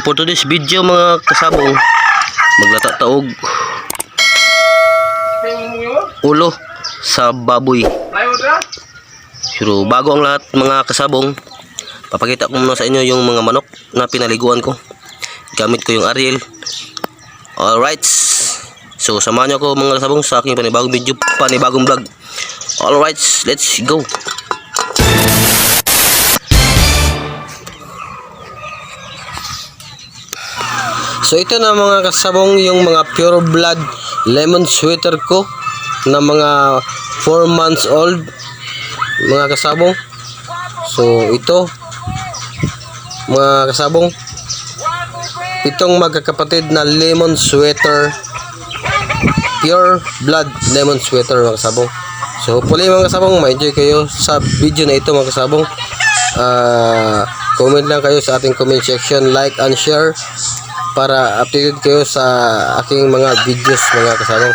For today's video mga kasabong, maglata taog ulo sa baboy. Pero bago ang lahat mga kasabong, papakita ko muna sa inyo yung mga manok na pinaliguan ko. Gamit ko yung Ariel. Alright, so samahan nyo ako mga kasabong sa aking panibagong video, panibagong vlog. Alright, let's go. So ito na mga kasabong yung mga pure blood lemon sweater ko na mga 4 months old mga kasabong. So ito mga kasabong, itong magkakapatid na lemon sweater, pure blood lemon sweater mga kasabong. So hopefully mga kasabong ma-enjoy kayo sa video na ito mga kasabong. Comment lang kayo sa ating comment section, like and share para updated kayo sa aking mga videos mga kasabong.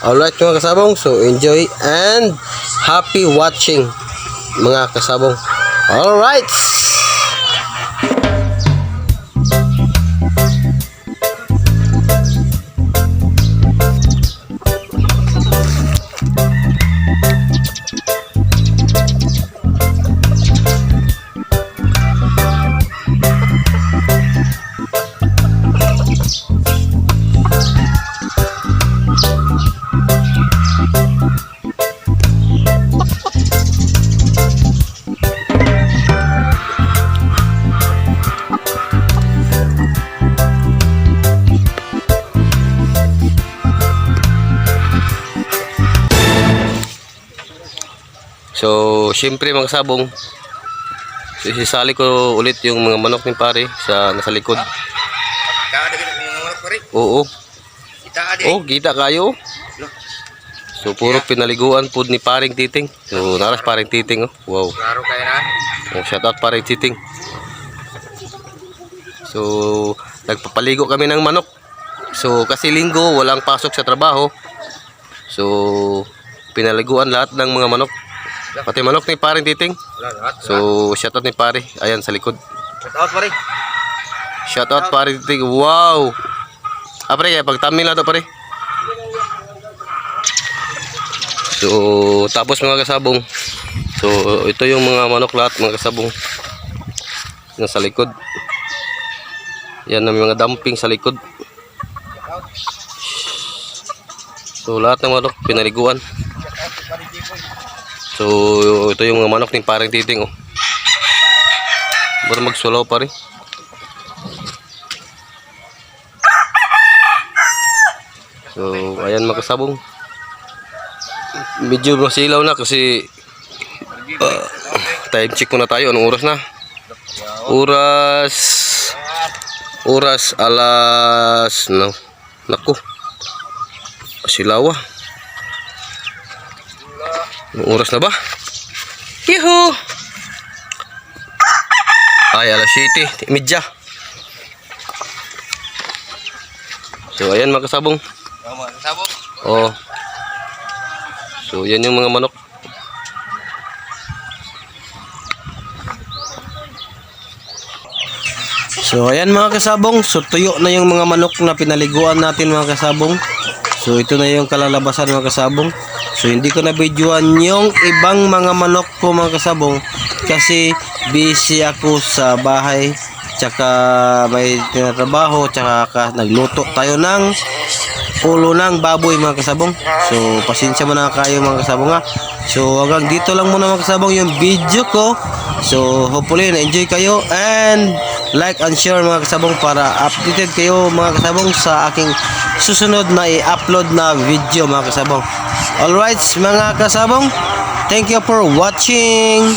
Alright mga kasabong, so enjoy and happy watching mga kasabong. Alright. So, syempre mga kasabong, isisali ko ulit yung mga manok ni pare sa nasa likod. Oo. Oh, kita kayo. So, puro pinaliguan po ni paring Titing. So, naras paring Titing. Oh. Wow. Oh, shout out paring Titing. So, nagpapaligo kami ng manok. So, kasi linggo, walang pasok sa trabaho. So, pinaliguan lahat ng mga manok. Pati manok ni paring Titing. So, shout out ni pare. Ayan sa likod. Shout out pare. Shout out paring Titing. Wow. Pare, pagtamin lang to pare. So, tapos mga kasabong. So, ito yung mga manok lahat mga kasabong. Nasa likod. Yan ang mga dumping sa likod. So, lahat ng manok pinaliguan. So, ito yung mga manok ng paring Titing. Oh. Para magsulaw pare. So, ayan mga kasabong. Medyo masilaw na kasi time check muna tayo. Anong oras na? Oras alas no. Naku. Masilaw ah. Anong oras na ba? Yuhu! Ay, alas 7:30. So, ayan mga kasabong. Oh. So, yan yung mga manok. So, ayan mga kasabong. So, tuyo na yung mga manok na pinaliguan natin mga kasabong. So, ito na yung kalalabasan mga kasabong. So, hindi ko na videoan yung ibang mga manok ko mga kasabong kasi busy ako sa bahay, tsaka may tinatrabaho, tsaka nagluto tayo ng ulo ng baboy mga kasabong. So, pasensya mo na kayo mga kasabong ha. So, hanggang dito lang muna mga kasabong yung video ko. So, hopefully na-enjoy kayo and like and share mga kasabong para updated kayo mga kasabong sa aking susunod na i-upload na video mga kasabong. Alright mga kasabong, thank you for watching.